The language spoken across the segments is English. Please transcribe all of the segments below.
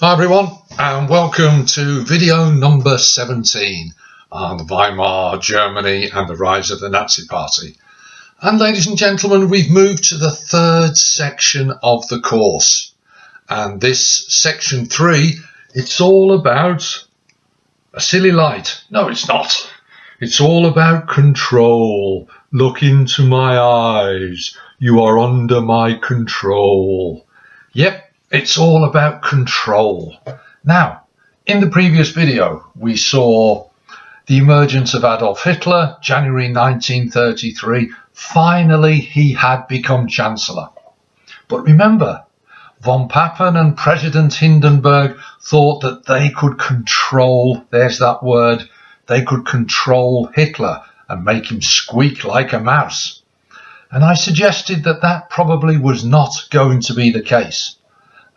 Hi everyone, and welcome to video number 17 on Weimar Germany and the rise of the Nazi Party. And ladies and gentlemen, we've moved to the third section of the course. And this section 3, it's all about a silly light. No, it's not. It's all about control. Look into my eyes. You are under my control. Yep. It's all about control. Now, in the previous video, we saw the emergence of Adolf Hitler, January 1933. Finally, he had become Chancellor. But remember, von Papen and President Hindenburg thought that they could control, there's that word, they could control Hitler and make him squeak like a mouse. And I suggested that that probably was not going to be the case.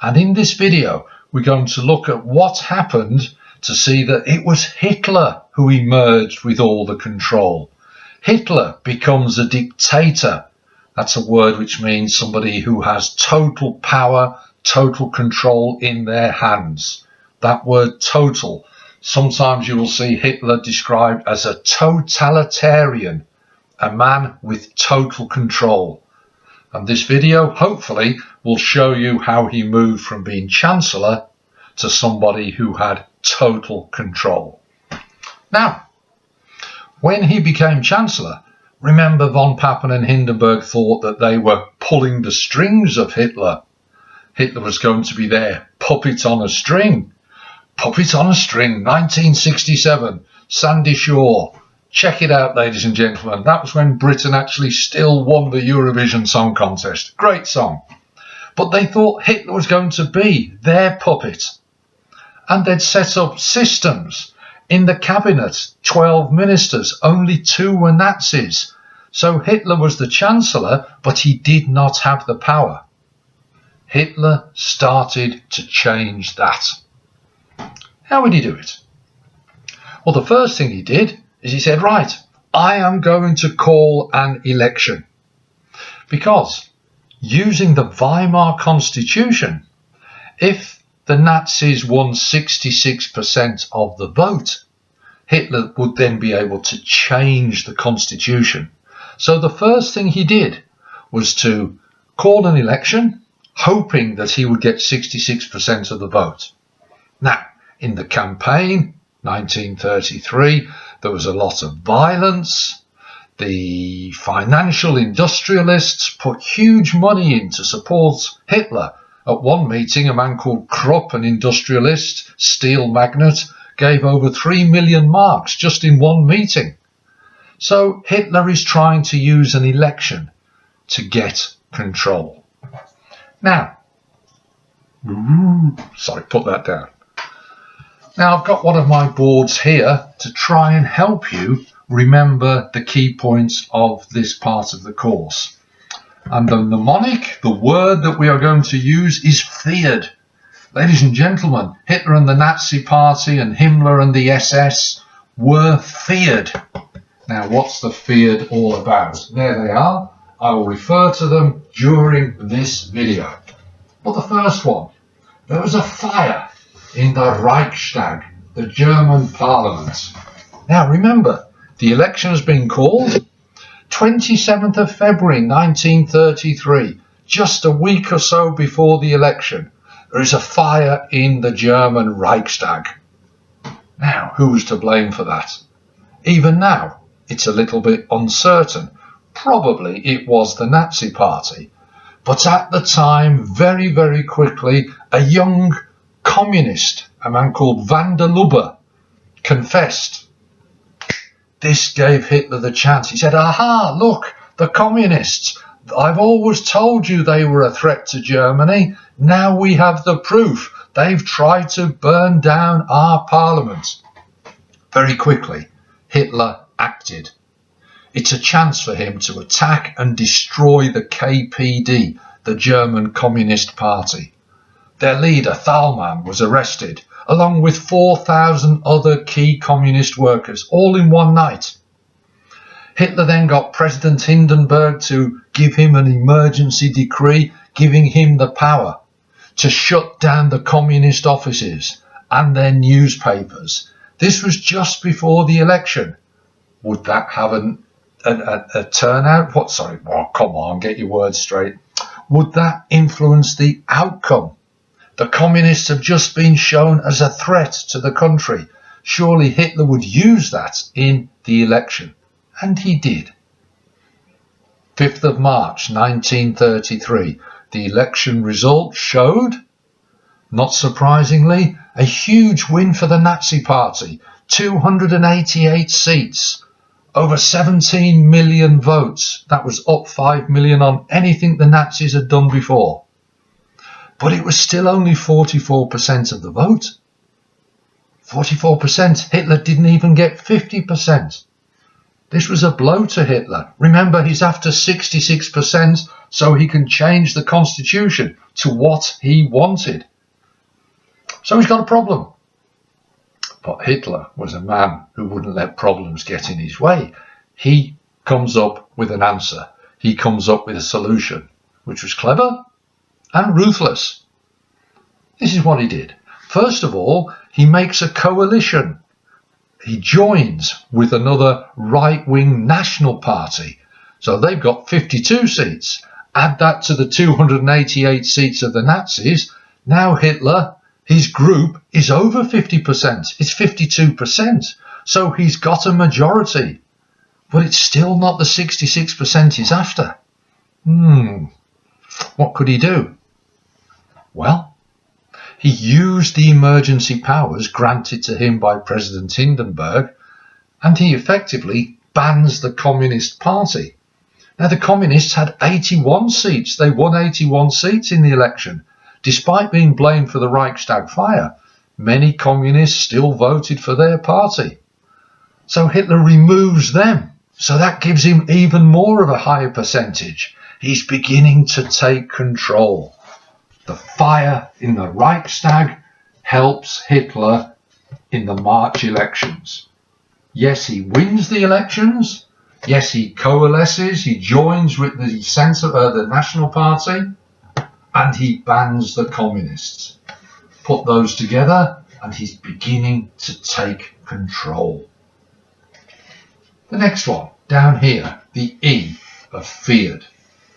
And in this video, we're going to look at what happened to see that it was Hitler who emerged with all the control. Hitler becomes a dictator. That's a word which means somebody who has total power, total control in their hands. That word total. Sometimes you will see Hitler described as a totalitarian, a man with total control. And this video, hopefully, will show you how he moved from being Chancellor to somebody who had total control. Now, when he became Chancellor, remember von Papen and Hindenburg thought that they were pulling the strings of Hitler. Hitler was going to be their puppet on a string. Puppet on a string, 1967, Sandy Shore. Check it out, ladies and gentlemen. That was when Britain actually still won the Eurovision Song Contest. Great song. But they thought Hitler was going to be their puppet. And they'd set up systems. In the cabinet, 12 ministers, only 2 were Nazis. So Hitler was the Chancellor, but he did not have the power. Hitler started to change that. How would he do it? Well, the first thing he did is he said, right, I am going to call an election. Because using the Weimar Constitution, if the Nazis won 66% of the vote, Hitler would then be able to change the constitution. So the first thing he did was to call an election, hoping that he would get 66% of the vote. Now, in the campaign, 1933, there was a lot of violence. The financial industrialists put huge money in to support Hitler. At one meeting, a man called Krupp, an industrialist, steel magnate, gave over 3 million marks just in one meeting. So Hitler is trying to use an election to get control. Now, sorry, put that down. Now, I've got one of my boards here to try and help you remember the key points of this part of the course. And the mnemonic, the word that we are going to use, is feared. Ladies and gentlemen, Hitler and the Nazi Party and Himmler and the SS were feared. Now, what's the feared all about? There they are. I will refer to them during this video. But the first one, there was a fire in the Reichstag, the German parliament. Now remember, the election has been called 27th of February 1933, just a week or so before the election. There is a fire in the German Reichstag. Now, who's to blame for that? Even now, it's a little bit uncertain. Probably it was the Nazi Party. But at the time, very, very quickly, a young communist, a man called van der Lubbe, confessed. This gave Hitler the chance. He said, aha, look, the communists. I've always told you they were a threat to Germany. Now we have the proof. They've tried to burn down our parliament. Very quickly, Hitler acted. It's a chance for him to attack and destroy the KPD, the German Communist Party. Their leader, Thalmann, was arrested, along with 4,000 other key communist workers, all in one night. Hitler then got President Hindenburg to give him an emergency decree, giving him the power to shut down the communist offices and their newspapers. This was just before the election. Would that have a turnout? Come on, get your words straight. Would that influence the outcome? The communists have just been shown as a threat to the country. Surely Hitler would use that in the election. And he did. 5th of March 1933, the election result showed, not surprisingly, a huge win for the Nazi Party. 288 seats, over 17 million votes. That was up 5 million on anything the Nazis had done before. But it was still only 44% of the vote. 44%. Hitler didn't even get 50%. This was a blow to Hitler. Remember, he's after 66% so he can change the constitution to what he wanted. So he's got a problem. But Hitler was a man who wouldn't let problems get in his way. He comes up with an answer. He comes up with a solution, which was clever and ruthless. This is what he did. First of all, he makes a coalition. He joins with another right-wing national party. So they've got 52 seats. Add that to the 288 seats of the Nazis. Now Hitler, his group, is over 50%. It's 52%. So he's got a majority. But it's still not the 66% he's after. What could he do? Well, he used the emergency powers granted to him by President Hindenburg, and he effectively bans the Communist Party. Now, the Communists had 81 seats. They won 81 seats in the election. Despite being blamed for the Reichstag fire, many Communists still voted for their party. So Hitler removes them. So that gives him even more of a higher percentage. He's beginning to take control. The fire in the Reichstag helps Hitler in the March elections. Yes, he wins the elections. Yes, he coalesces. He joins with the National Party, and he bans the communists. Put those together, and he's beginning to take control. The next one, down here, the E of feared,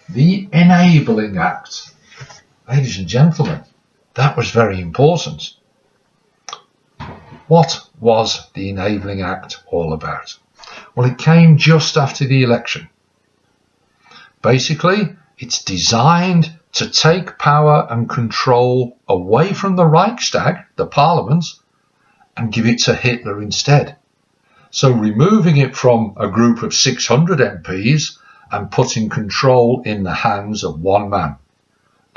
the Enabling Act. Ladies and gentlemen, that was very important. What was the Enabling Act all about? Well, it came just after the election. Basically, it's designed to take power and control away from the Reichstag, the parliament, and give it to Hitler instead. So removing it from a group of 600 MPs and putting control in the hands of one man,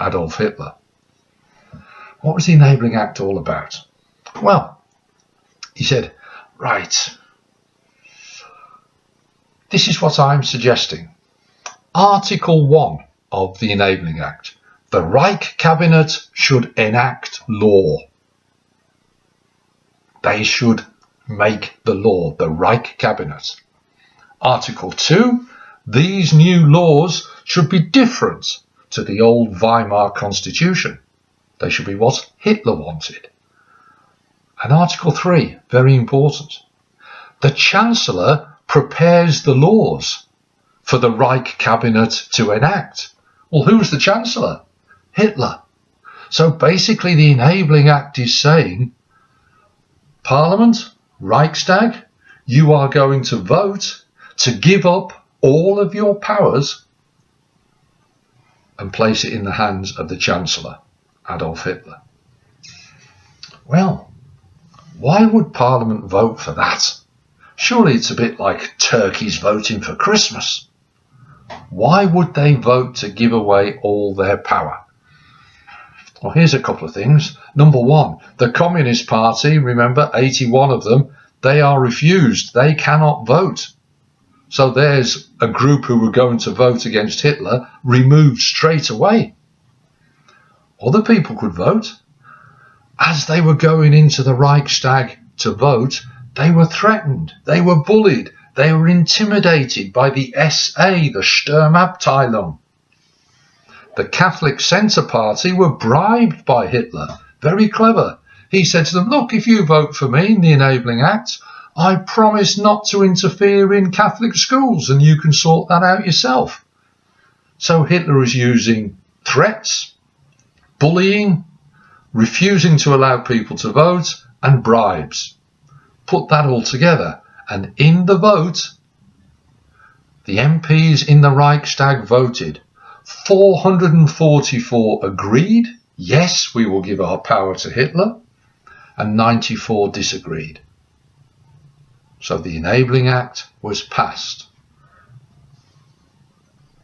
Adolf Hitler. What was the Enabling Act all about? Well, he said, right, this is what I'm suggesting. Article 1 of the Enabling Act. The Reich Cabinet should enact law. They should make the law, the Reich Cabinet. Article 2, these new laws should be different to the old Weimar Constitution. They should be what Hitler wanted. And Article 3, very important. The Chancellor prepares the laws for the Reich Cabinet to enact. Well, who's the Chancellor? Hitler. So basically the Enabling Act is saying, Parliament, Reichstag, you are going to vote to give up all of your powers and place it in the hands of the Chancellor, Adolf Hitler. Well, why would Parliament vote for that? Surely it's a bit like turkeys voting for Christmas. Why would they vote to give away all their power? Well, here's a couple of things. Number one, the Communist Party, remember, 81 of them, they are refused. They cannot vote. So there's a group who were going to vote against Hitler removed straight away. Other people could vote. As they were going into the Reichstag to vote, they were threatened, they were bullied, they were intimidated by the SA, the Sturmabteilung. The Catholic Centre Party were bribed by Hitler. Very clever. He said to them, look, if you vote for me in the Enabling Act, I promise not to interfere in Catholic schools and you can sort that out yourself. So Hitler is using threats, bullying, refusing to allow people to vote, and bribes. Put that all together, and in the vote, the MPs in the Reichstag voted. 444 agreed, yes, we will give our power to Hitler, and 94 disagreed. So the Enabling Act was passed.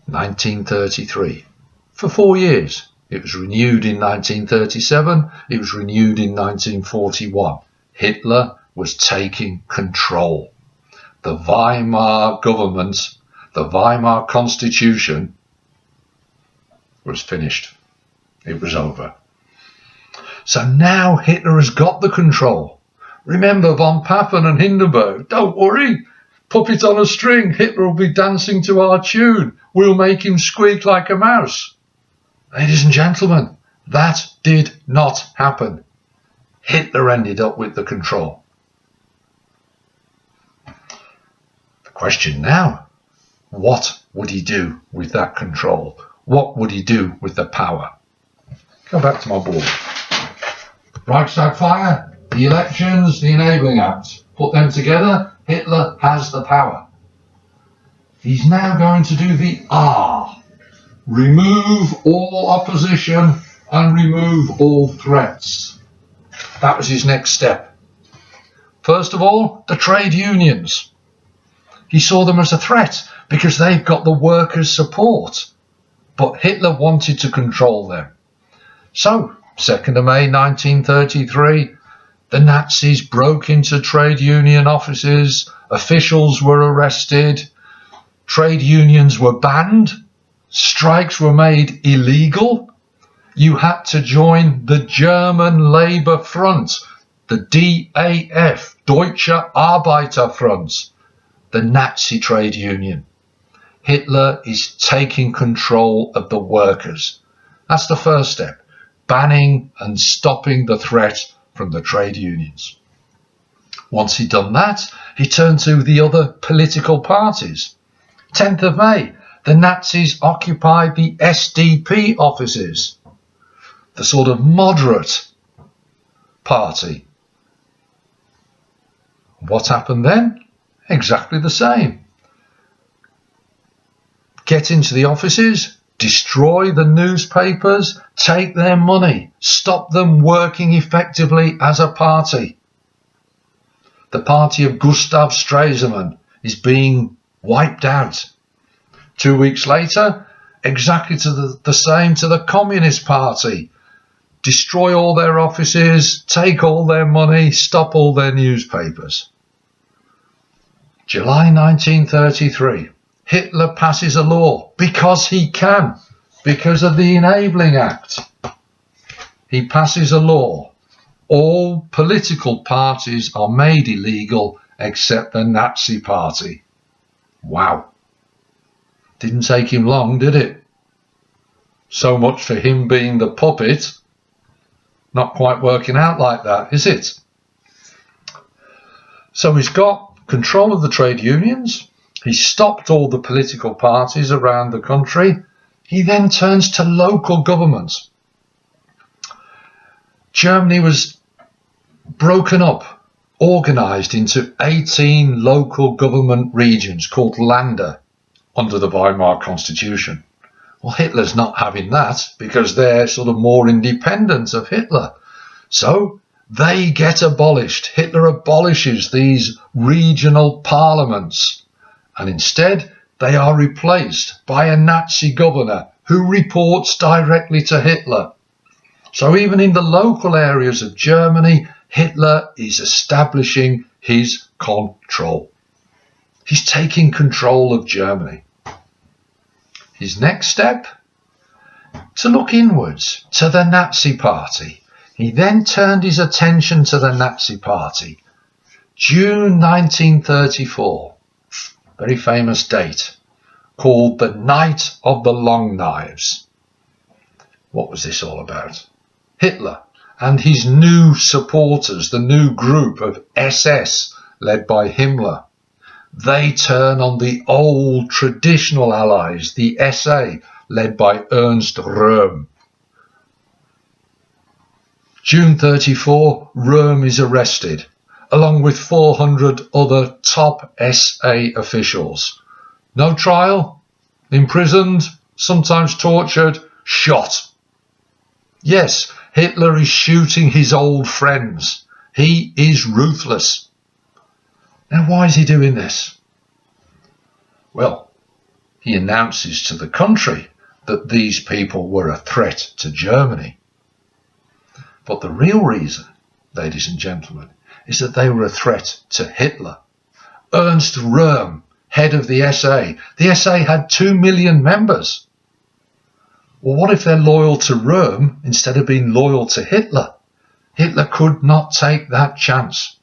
1933. For 4 years. It was renewed in 1937. It was renewed in 1941. Hitler was taking control. The Weimar government, the Weimar Constitution, was finished. It was over. So now Hitler has got the control. Remember von Papen and Hindenburg. Don't worry. Puppet on a string. Hitler will be dancing to our tune. We'll make him squeak like a mouse. Ladies and gentlemen, that did not happen. Hitler ended up with the control. The question now, what would he do with that control? What would he do with the power? Go back to my board. Reichstag fire, the elections, the Enabling Act. Put them together, Hitler has the power. He's now going to do the R. Remove all opposition and remove all threats. That was his next step. First of all, the trade unions. He saw them as a threat because they've got the workers' support. But Hitler wanted to control them. So, 2nd of May 1933, the Nazis broke into trade union offices, officials were arrested, trade unions were banned, strikes were made illegal. You had to join the German Labour Front, the DAF, Deutsche Arbeiterfront, the Nazi trade union. Hitler is taking control of the workers. That's the first step, banning and stopping the threat from the trade unions. Once he'd done that, he turned to the other political parties. 10th of May, the Nazis occupied the SDP offices, the sort of moderate party. What happened then? Exactly the same. Get into the offices, destroy the newspapers, take their money, stop them working effectively as a party. The party of Gustav Stresemann is being wiped out. 2 weeks later, exactly the same to the Communist Party. Destroy all their offices, take all their money, stop all their newspapers. July 1933, Hitler passes a law because he can, because of the Enabling Act. He passes a law. All political parties are made illegal except the Nazi Party. Wow. Didn't take him long, did it? So much for him being the puppet. Not quite working out like that, is it? So he's got control of the trade unions. He stopped all the political parties around the country. He then turns to local government. Germany was broken up, organised into 18 local government regions called Länder under the Weimar Constitution. Well, Hitler's not having that because they're sort of more independent of Hitler. So they get abolished. Hitler abolishes these regional parliaments. And instead, they are replaced by a Nazi governor who reports directly to Hitler. So even in the local areas of Germany, Hitler is establishing his control. He's taking control of Germany. His next step? To look inwards, to the Nazi Party. He then turned his attention to the Nazi Party. June 1934. Very famous date, called the Night of the Long Knives. What was this all about? Hitler and his new supporters, the new group of SS led by Himmler, they turn on the old traditional allies, the SA led by Ernst Röhm. June 34, Röhm is arrested, along with 400 other top SA officials. No trial, imprisoned, sometimes tortured, shot. Yes, Hitler is shooting his old friends. He is ruthless. Now, why is he doing this? Well, he announces to the country that these people were a threat to Germany. But the real reason, ladies and gentlemen, is that they were a threat to Hitler. Ernst Röhm, head of the SA. The SA had 2 million members. Well, what if they're loyal to Röhm instead of being loyal to Hitler? Hitler could not take that chance.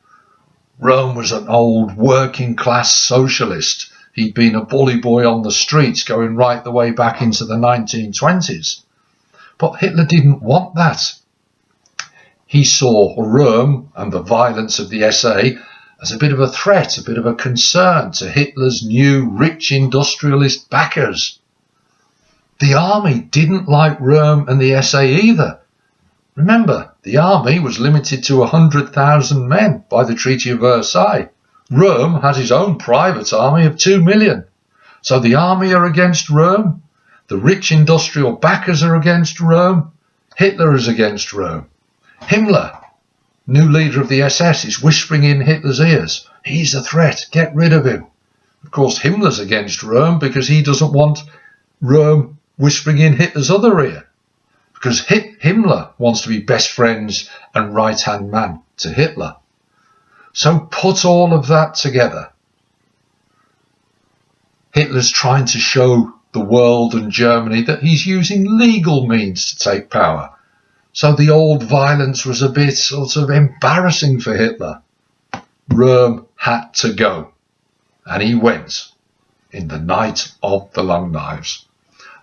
Röhm was an old working class socialist. He'd been a bully boy on the streets going right the way back into the 1920s. But Hitler didn't want that. He saw Röhm and the violence of the SA as a bit of a threat, a bit of a concern to Hitler's new rich industrialist backers. The army didn't like Röhm and the SA either. Remember, the army was limited to 100,000 men by the Treaty of Versailles. Röhm had his own private army of 2 million. So the army are against Röhm, the rich industrial backers are against Röhm, Hitler is against Röhm. Himmler, new leader of the SS, is whispering in Hitler's ears, he's a threat, get rid of him. Of course, Himmler's against Röhm because he doesn't want Röhm whispering in Hitler's other ear. Because Himmler wants to be best friends and right-hand man to Hitler. So put all of that together. Hitler's trying to show the world and Germany that he's using legal means to take power. So the old violence was a bit sort of embarrassing for Hitler. Röhm had to go. And he went in the night of the long knives.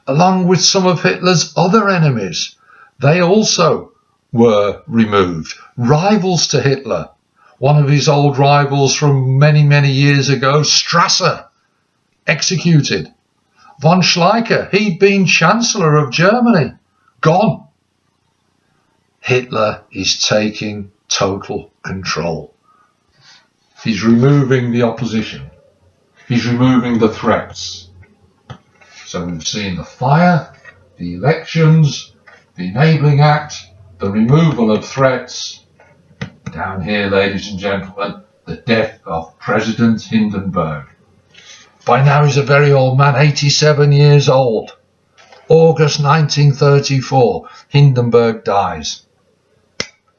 Along with some of Hitler's other enemies. They also were removed. Rivals to Hitler. One of his old rivals from many, many years ago, Strasser, executed. Von Schleicher, he'd been Chancellor of Germany, gone. Hitler is taking total control. He's removing the opposition. He's removing the threats. So we've seen the fire, the elections, the Enabling Act, the removal of threats. Down here, ladies and gentlemen, the death of President Hindenburg. By now he's a very old man, 87 years old. August 1934, Hindenburg dies.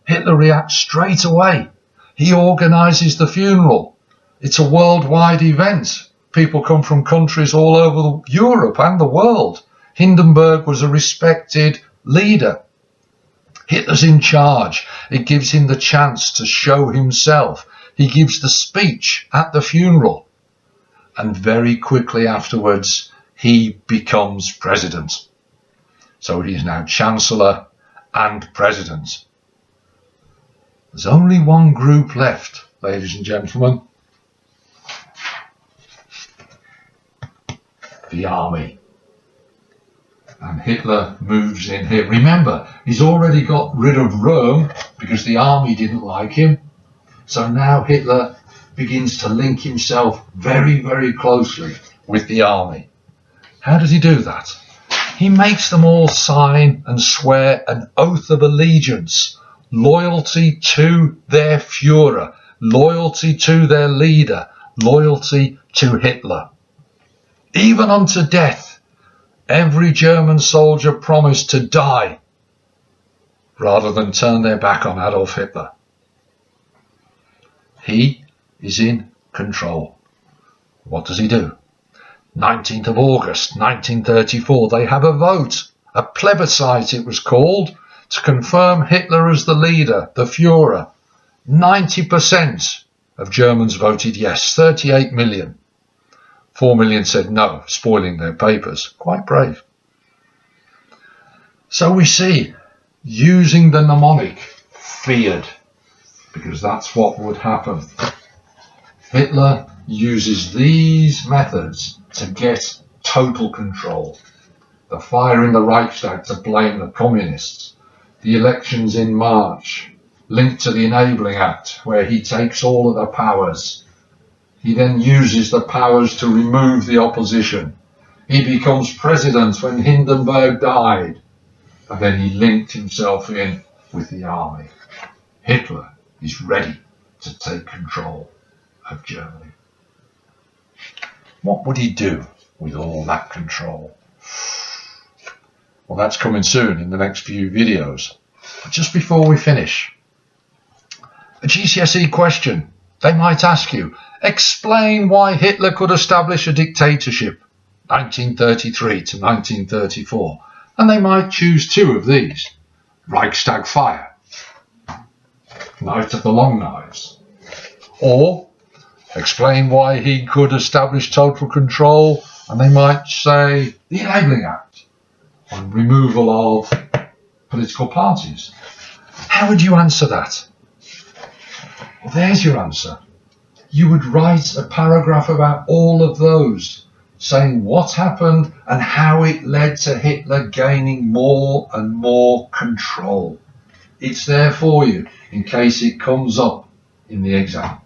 Hitler reacts straight away. He organises the funeral. It's a worldwide event. People come from countries all over Europe and the world. Hindenburg was a respected leader. Hitler's in charge. It gives him the chance to show himself. He gives the speech at the funeral. And very quickly afterwards, he becomes president. So he's now Chancellor and president. There's only one group left, ladies and gentlemen. The army. And Hitler moves in here. Remember, he's already got rid of Röhm because the army didn't like him. So now Hitler begins to link himself very, very closely with the army. How does he do that? He makes them all sign and swear an oath of allegiance, loyalty to their Führer, loyalty to their leader, loyalty to Hitler. Even unto death. Every German soldier promised to die rather than turn their back on Adolf Hitler. He is in control. What does he do? 19th of August 1934, they have a vote, a plebiscite it was called, to confirm Hitler as the leader, the Führer. 90% of Germans voted yes, 38 million. 4 million said no, spoiling their papers. Quite brave. So we see, using the mnemonic, feared, because that's what would happen. Hitler uses these methods to get total control. The fire in the Reichstag to blame the communists. The elections in March, linked to the Enabling Act, where he takes all of the powers. He then uses the powers to remove the opposition. He becomes president when Hindenburg died. And then he linked himself in with the army. Hitler is ready to take control of Germany. What would he do with all that control? Well, that's coming soon in the next few videos. But just before we finish, a GCSE question. They might ask you, explain why Hitler could establish a dictatorship, 1933 to 1934. And they might choose two of these. Reichstag fire, Night of the Long Knives. Or explain why he could establish total control, and they might say the Enabling Act on removal of political parties. How would you answer that? Well, there's your answer. You would write a paragraph about all of those, saying what happened and how it led to Hitler gaining more and more control. It's there for you in case it comes up in the exam.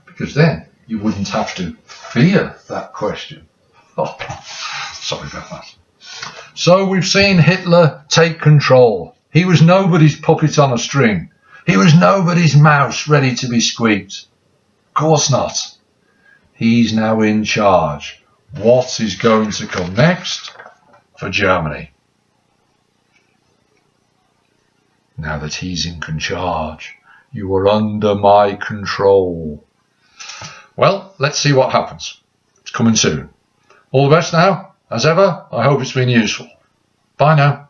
Because then you wouldn't have to fear that question. Oh, sorry about that. So we've seen Hitler take control. He was nobody's puppet on a string. He was nobody's mouse ready to be squeaked. Of course not. He's now in charge. What is going to come next for Germany? Now that he's in charge, you are under my control. Well, let's see what happens. It's coming soon. All the best now. As ever, I hope it's been useful. Bye now.